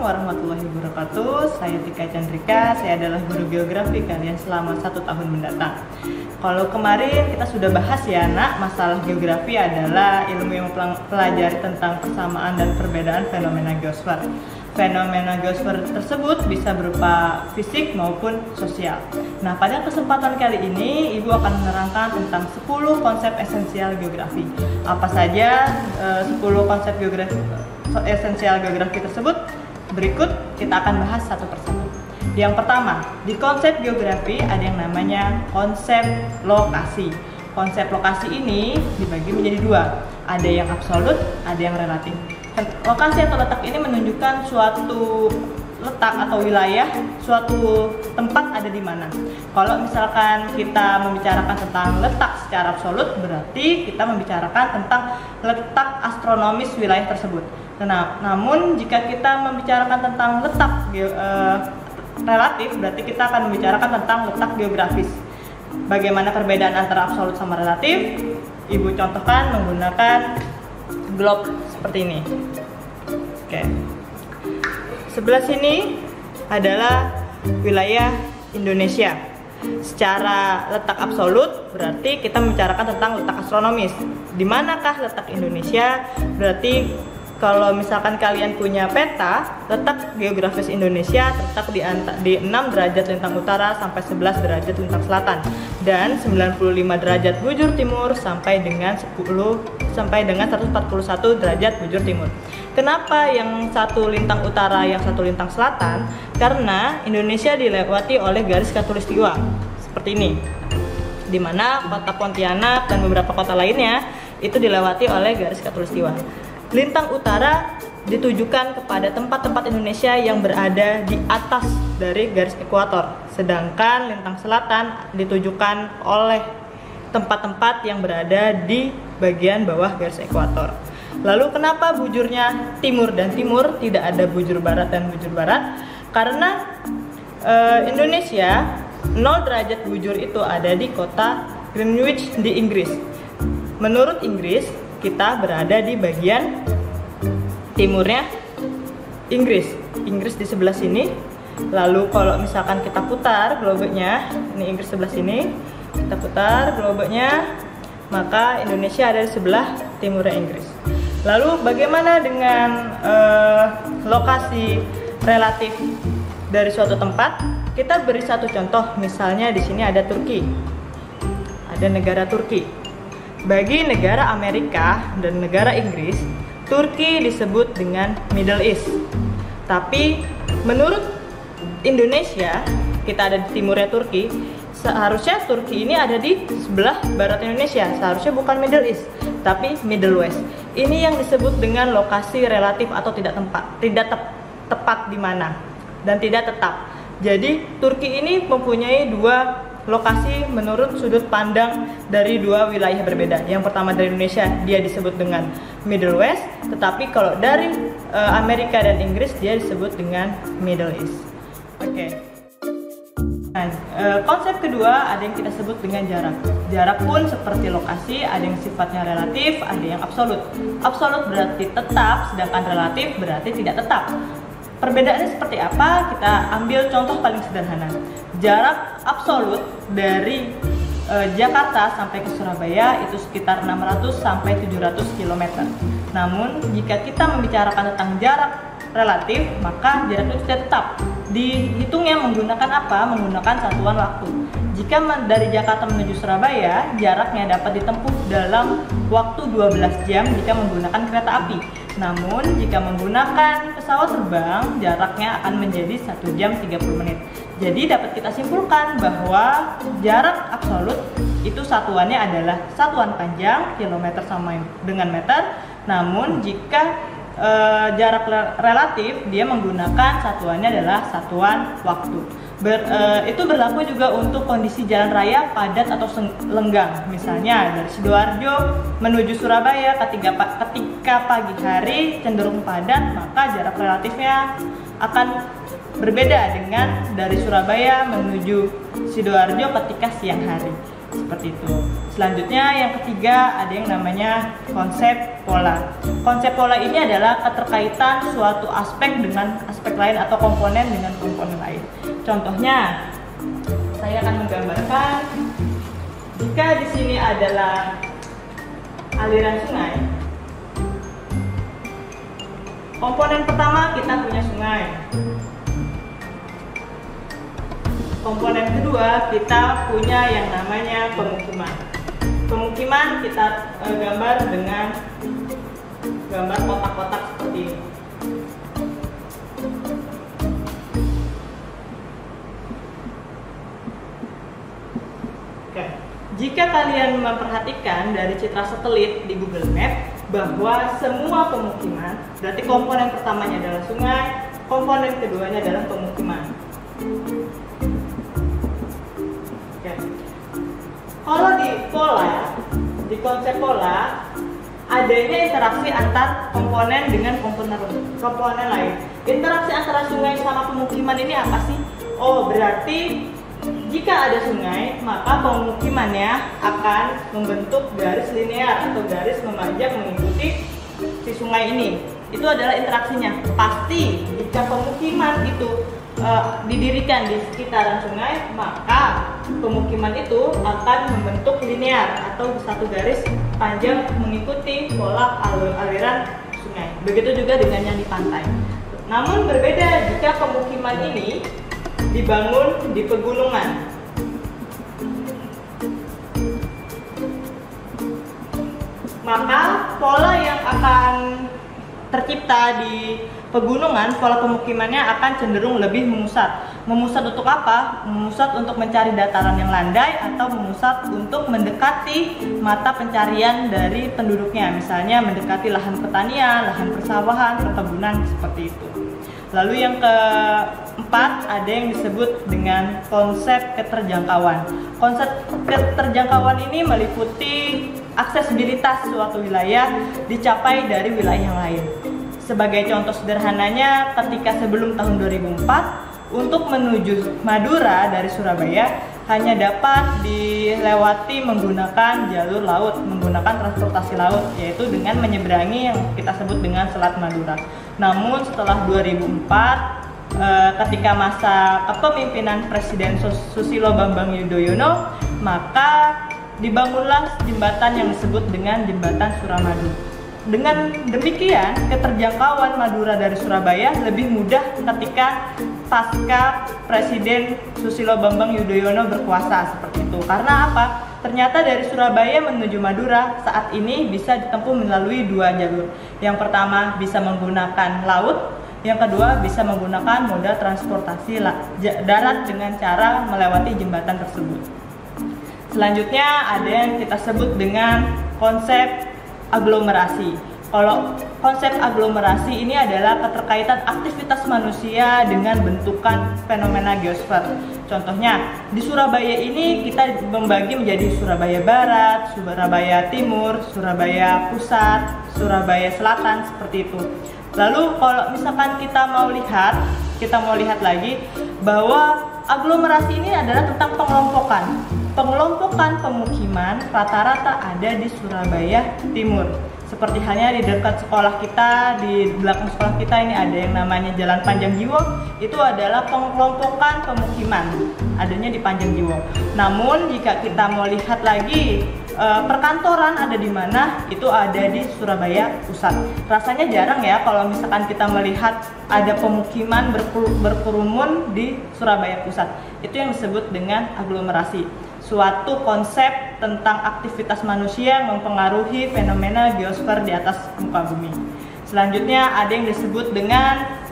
warahmatullahi wabarakatuh. Saya Tika Chandrika, saya adalah guru geografi kalian selama 1 tahun mendatang. Kalau kemarin kita sudah bahas ya nak, masalah geografi adalah ilmu yang mempelajari tentang persamaan dan perbedaan fenomena geosfer. Fenomena geosfer tersebut bisa berupa fisik maupun sosial. Nah, pada kesempatan kali ini Ibu akan menerangkan tentang 10 konsep esensial geografi. Apa saja 10 konsep esensial geografi tersebut? Berikut kita akan bahas satu persatu. Yang pertama, di konsep geografi ada yang namanya konsep lokasi. Konsep lokasi ini dibagi menjadi 2. Ada yang absolut, ada yang relatif. Lokasi atau letak ini menunjukkan suatu letak atau wilayah, suatu tempat ada di mana. Kalau misalkan kita membicarakan tentang letak secara absolut, berarti kita membicarakan tentang letak astronomis wilayah tersebut. Nah, namun jika kita membicarakan tentang letak relatif, berarti kita akan membicarakan tentang letak geografis. Bagaimana perbedaan antara absolut sama relatif? Ibu contohkan menggunakan globe seperti ini. Oke. Sebelah sini adalah wilayah Indonesia. Secara letak absolut berarti kita membicarakan tentang letak astronomis. Di manakah letak Indonesia? Berarti kalau misalkan kalian punya peta, letak geografis Indonesia terletak di 6 derajat lintang utara sampai 11 derajat lintang selatan dan 95 derajat bujur timur sampai dengan 141 derajat bujur timur. Kenapa yang satu lintang utara, yang satu lintang selatan? Karena Indonesia dilewati oleh garis khatulistiwa seperti ini, di mana kota Pontianak dan beberapa kota lainnya itu dilewati oleh garis khatulistiwa. Lintang utara ditujukan kepada tempat-tempat Indonesia yang berada di atas dari garis ekuator, sedangkan lintang selatan ditujukan oleh tempat-tempat yang berada di bagian bawah garis ekuator. Lalu kenapa bujurnya timur dan timur, tidak ada bujur barat dan bujur barat? Karena Indonesia 0 derajat bujur itu ada di kota Greenwich di Inggris. Menurut Inggris, kita berada di bagian timurnya Inggris di sebelah sini. Lalu kalau misalkan kita putar globenya, ini Inggris sebelah sini, kita putar globenya, maka Indonesia ada di sebelah timurnya Inggris. Lalu bagaimana dengan lokasi relatif dari suatu tempat? Kita beri satu contoh, misalnya di sini ada Turki, ada negara Turki. Bagi negara Amerika dan negara Inggris, Turki disebut dengan Middle East. Tapi menurut Indonesia, kita ada di timurnya Turki, seharusnya Turki ini ada di sebelah barat Indonesia. Seharusnya bukan Middle East, tapi Middle West. Ini yang disebut dengan lokasi relatif atau tidak tepat di mana dan tidak tetap. Jadi Turki ini mempunyai 2 lokasi menurut sudut pandang dari 2 wilayah berbeda. Yang pertama dari Indonesia, dia disebut dengan Middle West, tetapi kalau dari Amerika dan Inggris dia disebut dengan Middle East. Oke. Nah, konsep kedua ada yang kita sebut dengan jarak. Jarak pun seperti lokasi, ada yang sifatnya relatif, ada yang absolut. Absolut berarti tetap, sedangkan relatif berarti tidak tetap. Perbedaannya seperti apa? Kita ambil contoh paling sederhana. Jarak absolut dari Jakarta sampai ke Surabaya itu sekitar 600 sampai 700 km. Namun jika kita membicarakan tentang jarak relatif, maka jarak itu tidak tetap. Dihitungnya menggunakan apa? Menggunakan satuan waktu. Jika dari Jakarta menuju Surabaya, jaraknya dapat ditempuh dalam waktu 12 jam jika menggunakan kereta api. Namun jika menggunakan pesawat terbang, jaraknya akan menjadi 1 jam 30 menit. Jadi dapat kita simpulkan bahwa jarak absolut itu satuannya adalah satuan panjang, kilometer sama dengan meter. Namun jika jarak relatif, dia menggunakan satuannya adalah satuan waktu. Itu berlaku juga untuk kondisi jalan raya padat atau lenggang. Misalnya dari Sidoarjo menuju Surabaya ketika pagi hari cenderung padat, maka jarak relatifnya akan berbeda dengan dari Surabaya menuju Sidoarjo ketika siang hari. seperti itu. Selanjutnya yang ketiga ada yang namanya konsep pola. Konsep pola ini adalah keterkaitan suatu aspek dengan aspek lain atau komponen dengan komponen lain. Contohnya, saya akan menggambarkan jika di sini adalah aliran sungai. Komponen pertama kita punya sungai. Komponen kedua kita punya yang namanya pemukiman. Pemukiman kita gambar dengan gambar kotak-kotak seperti ini. Oke. Jika kalian memperhatikan dari citra satelit di Google Map bahwa semua pemukiman, berarti komponen pertamanya adalah sungai, komponen keduanya adalah pemukiman. Oke. Kalau di pola, di konsep pola, adanya interaksi antar komponen dengan komponen lain. Interaksi antara sungai sama pemukiman ini apa sih? Oh, berarti jika ada sungai, maka pemukimannya akan membentuk garis linear atau garis memanjang mengikuti si sungai ini. Itu adalah interaksinya. Pasti jika pemukiman itu didirikan di sekitaran sungai, maka pemukiman itu akan membentuk linear atau satu garis panjang mengikuti pola aliran sungai. Begitu juga dengan yang di pantai. Namun berbeda jika pemukiman ini dibangun di pegunungan. Maka pola yang akan tercipta di pegunungan, pola pemukimannya akan cenderung lebih memusat. Memusat untuk apa? Memusat untuk mencari dataran yang landai atau memusat untuk mendekati mata pencarian dari penduduknya. Misalnya mendekati lahan pertanian, lahan persawahan, perkebunan, seperti itu. Lalu yang keempat ada yang disebut dengan konsep keterjangkauan. Konsep keterjangkauan ini meliputi aksesibilitas suatu wilayah dicapai dari wilayah yang lain. Sebagai contoh sederhananya, ketika sebelum tahun 2004, untuk menuju Madura dari Surabaya hanya dapat dilewati menggunakan jalur laut, menggunakan transportasi laut, yaitu dengan menyeberangi yang kita sebut dengan Selat Madura. Namun setelah 2004, ketika masa kepemimpinan Presiden Susilo Bambang Yudhoyono, maka dibangunlah jembatan yang disebut dengan Jembatan Suramadu. Dengan demikian, keterjangkauan Madura dari Surabaya lebih mudah ketika pasca Presiden Susilo Bambang Yudhoyono berkuasa, seperti itu. Karena apa? Ternyata dari Surabaya menuju Madura saat ini bisa ditempuh melalui dua jalur. Yang pertama bisa menggunakan laut, yang kedua bisa menggunakan moda transportasi darat dengan cara melewati jembatan tersebut. Selanjutnya ada yang kita sebut dengan konsep aglomerasi. Kalau konsep aglomerasi ini adalah keterkaitan aktivitas manusia dengan bentukan fenomena geosfer. Contohnya, di Surabaya ini kita membagi menjadi Surabaya Barat, Surabaya Timur, Surabaya Pusat, Surabaya Selatan, seperti itu. Lalu kalau misalkan kita mau lihat lagi bahwa aglomerasi ini adalah tentang pengelompokan. Pengelompokan pemukiman rata-rata ada di Surabaya Timur. Seperti halnya di dekat sekolah kita, di belakang sekolah kita ini ada yang namanya Jalan Panjang Jiwo. Itu adalah pengelompokan pemukiman, adanya di Panjang Jiwo. Namun jika kita mau lihat lagi perkantoran ada di mana, itu ada di Surabaya Pusat. Rasanya jarang ya kalau misalkan kita melihat ada pemukiman berkerumun di Surabaya Pusat. Itu yang disebut dengan aglomerasi. Suatu konsep tentang aktivitas manusia yang mempengaruhi fenomena geosfer di atas muka bumi. Selanjutnya ada yang disebut dengan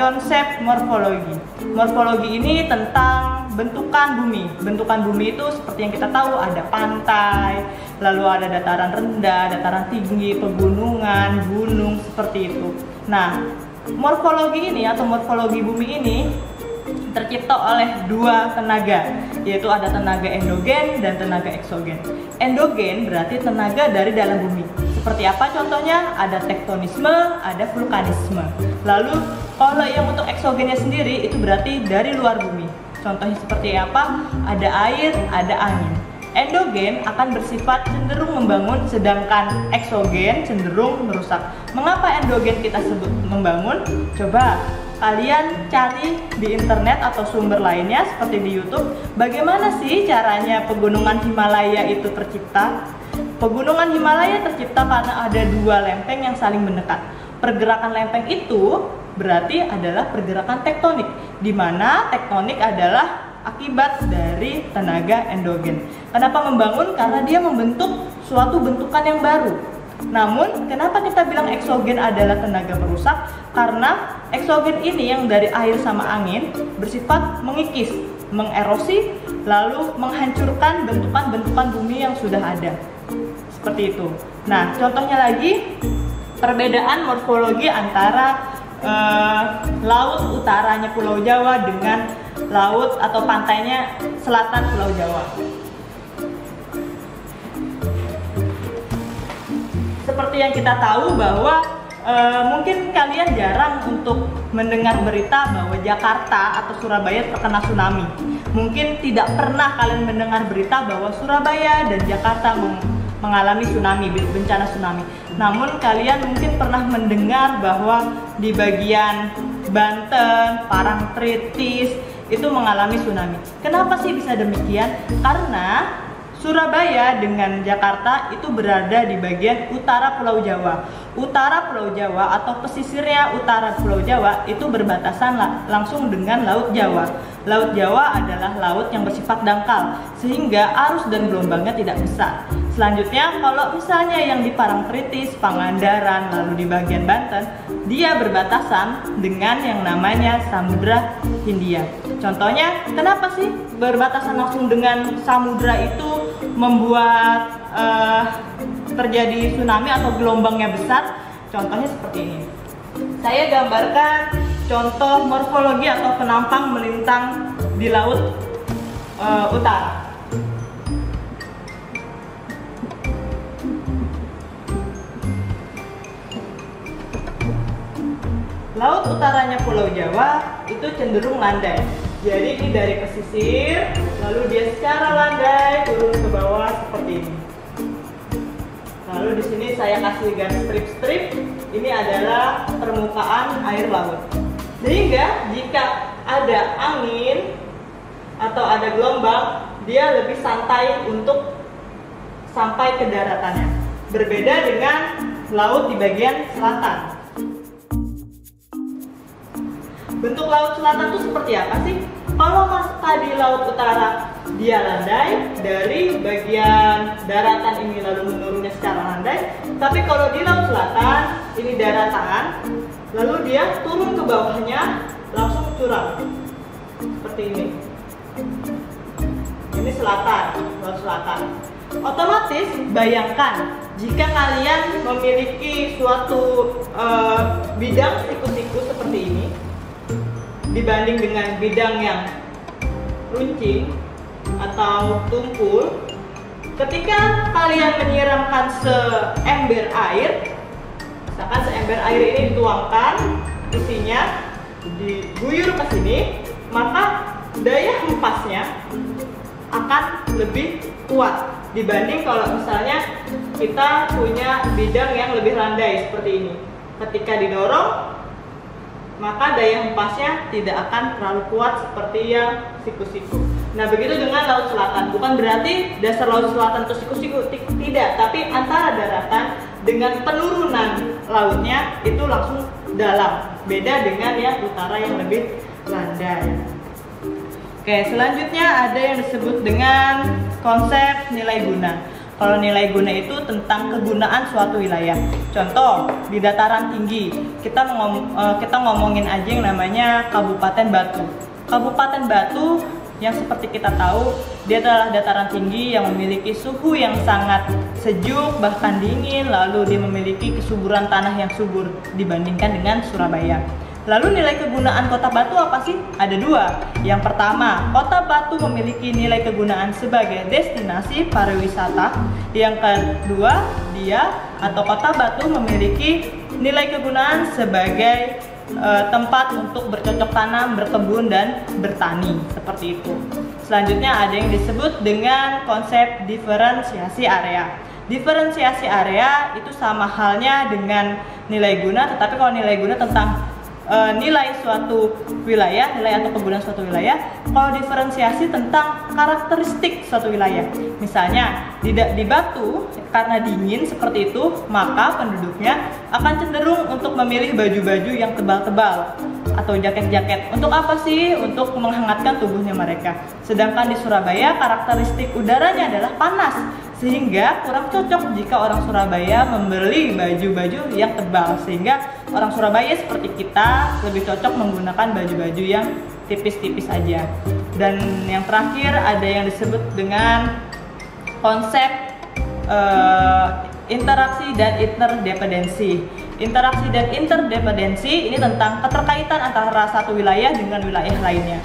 konsep morfologi. Morfologi ini tentang bentukan bumi. Bentukan bumi itu seperti yang kita tahu ada pantai, lalu ada dataran rendah, dataran tinggi, pegunungan, gunung, seperti itu. Nah, morfologi ini atau morfologi bumi ini tercipta oleh dua tenaga, yaitu ada tenaga endogen dan tenaga eksogen. Endogen berarti tenaga dari dalam bumi. Seperti apa contohnya? Ada tektonisme, ada vulkanisme. Lalu kalau yang untuk eksogennya sendiri itu berarti dari luar bumi. Contohnya seperti apa? Ada air, ada angin. Endogen akan bersifat cenderung membangun, sedangkan eksogen cenderung merusak. Mengapa endogen kita sebut membangun? Coba kalian cari di internet atau sumber lainnya seperti di YouTube, bagaimana sih caranya pegunungan Himalaya itu tercipta? Pegunungan Himalaya tercipta karena ada dua lempeng yang saling mendekat. Pergerakan lempeng itu berarti adalah pergerakan tektonik, di mana tektonik adalah akibat dari tenaga endogen. Kenapa membangun? Karena dia membentuk suatu bentukan yang baru. Namun, kenapa kita bilang eksogen adalah tenaga perusak? Karena eksogen ini yang dari air sama angin bersifat mengikis, mengerosi, lalu menghancurkan bentukan-bentukan bumi yang sudah ada. Seperti itu. Nah, contohnya lagi perbedaan morfologi antara laut utaranya Pulau Jawa dengan laut atau pantainya selatan Pulau Jawa. Seperti yang kita tahu bahwa mungkin kalian jarang untuk mendengar berita bahwa Jakarta atau Surabaya terkena tsunami. Mungkin tidak pernah kalian mendengar berita bahwa Surabaya dan Jakarta mengalami tsunami, bencana tsunami. Namun kalian mungkin pernah mendengar bahwa di bagian Banten, Parangtritis itu mengalami tsunami. Kenapa sih bisa demikian? Karena Surabaya dengan Jakarta itu berada di bagian utara Pulau Jawa. Utara Pulau Jawa atau pesisirnya utara Pulau Jawa itu berbatasan langsung dengan Laut Jawa. Laut Jawa adalah laut yang bersifat dangkal, sehingga arus dan gelombangnya tidak besar. Selanjutnya, kalau misalnya yang di Parangtritis, Pangandaran, lalu di bagian Banten, dia berbatasan dengan yang namanya Samudra Hindia. Contohnya, kenapa sih berbatasan langsung dengan samudra itu membuat terjadi tsunami atau gelombangnya besar? Contohnya seperti ini. Saya gambarkan contoh morfologi atau penampang melintang di laut utara. Laut utaranya Pulau Jawa itu cenderung landai. Jadi ini dari pesisir, lalu dia secara landai turun ke bawah seperti ini. Lalu di sini saya kasih garis strip-strip. Ini adalah permukaan air laut. Sehingga jika ada angin atau ada gelombang, dia lebih santai untuk sampai ke daratannya. Berbeda dengan laut di bagian selatan. Bentuk laut selatan itu seperti apa sih? Kalau tadi laut utara dia landai dari bagian daratan ini lalu menurunnya secara landai, tapi kalau di laut selatan ini daratan, lalu dia turun ke bawahnya langsung curam seperti ini. Ini selatan, laut selatan. Otomatis bayangkan jika kalian memiliki suatu bidang siku-siku seperti ini dibanding dengan bidang yang runcing atau tumpul, ketika kalian menyiramkan seember air, misalkan seember air ini dituangkan, isinya diguyur ke sini, maka daya hempasnya akan lebih kuat dibanding kalau misalnya kita punya bidang yang lebih landai seperti ini. Ketika didorong, maka daya hempasnya tidak akan terlalu kuat seperti yang siku-siku. Nah, begitu dengan laut selatan. Bukan berarti dasar laut selatan itu siku-siku, tidak, tapi antara daratan dengan penurunan lautnya itu langsung dalam. Beda dengan yang utara yang lebih landai. Oke, selanjutnya ada yang disebut dengan konsep nilai guna. Kalau nilai guna itu tentang kegunaan suatu wilayah. Contoh, di dataran tinggi, kita ngomongin aja yang namanya Kabupaten Batu. Kabupaten Batu yang seperti kita tahu, dia adalah dataran tinggi yang memiliki suhu yang sangat sejuk, bahkan dingin, lalu dia memiliki kesuburan tanah yang subur dibandingkan dengan Surabaya. Lalu nilai kegunaan Kota Batu apa sih? Ada dua. Yang pertama, Kota Batu memiliki nilai kegunaan sebagai destinasi pariwisata. Yang kedua, dia atau Kota Batu memiliki nilai kegunaan sebagai tempat untuk bercocok tanam, berkebun, dan bertani, seperti itu. Selanjutnya ada yang disebut dengan konsep diferensiasi area. Diferensiasi area itu sama halnya dengan nilai guna, tetapi kalau nilai guna tentang nilai suatu wilayah, nilai atau kegunaan suatu wilayah. Kalau diferensiasi tentang karakteristik suatu wilayah. Misalnya di Batu, karena dingin seperti itu, maka penduduknya akan cenderung untuk memilih baju-baju yang tebal-tebal atau jaket-jaket. Untuk apa sih? Untuk menghangatkan tubuhnya mereka. Sedangkan di Surabaya, karakteristik udaranya adalah panas, sehingga kurang cocok jika orang Surabaya membeli baju-baju yang tebal. Sehingga orang Surabaya seperti kita lebih cocok menggunakan baju-baju yang tipis-tipis aja. Dan yang terakhir ada yang disebut dengan konsep interaksi dan interdependensi. Interaksi dan interdependensi ini tentang keterkaitan antara satu wilayah dengan wilayah lainnya.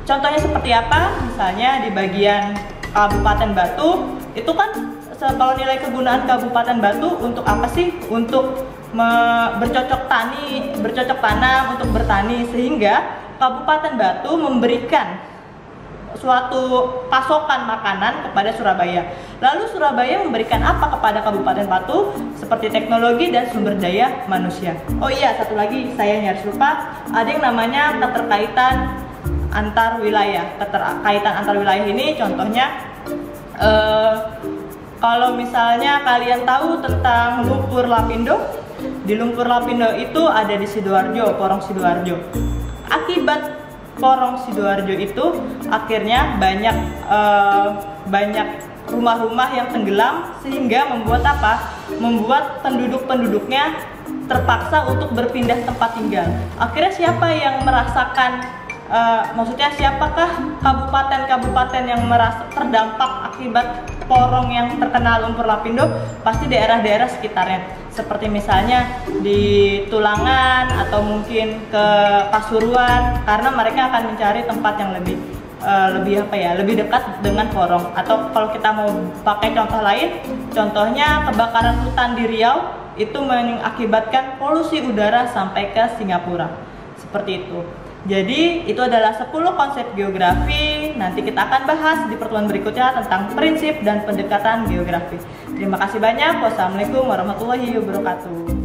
Contohnya seperti apa? Misalnya di bagian Kabupaten Batu, itu kan kalau nilai kegunaan Kabupaten Batu untuk apa sih? Untuk bercocok tanam, untuk bertani, sehingga Kabupaten Batu memberikan suatu pasokan makanan kepada Surabaya. Lalu Surabaya memberikan apa kepada Kabupaten Batu? Seperti teknologi dan sumber daya manusia. Oh iya, satu lagi saya nyaris lupa, ada yang namanya keterkaitan antar wilayah. Keterkaitan antar wilayah ini contohnya kalau misalnya kalian tahu tentang lumpur lapindo, di lumpur lapindo itu ada di Sidoarjo, Porong Sidoarjo. Akibat Porong Sidoarjo itu akhirnya banyak rumah-rumah yang tenggelam, sehingga membuat apa? Membuat penduduk-penduduknya terpaksa untuk berpindah tempat tinggal. Akhirnya siapa yang merasakan maksudnya siapakah kabupaten-kabupaten yang merasa terdampak akibat porong yang terkena lumpur lapindo? Pasti daerah-daerah sekitarnya, seperti misalnya di Tulangan atau mungkin ke Pasuruan, karena mereka akan mencari tempat yang lebih dekat dengan porong. Atau kalau kita mau pakai contoh lain, contohnya kebakaran hutan di Riau itu mengakibatkan polusi udara sampai ke Singapura, seperti itu. Jadi itu adalah 10 konsep geografi. Nanti kita akan bahas di pertemuan berikutnya tentang prinsip dan pendekatan geografi. Terima kasih banyak. Wassalamualaikum warahmatullahi wabarakatuh.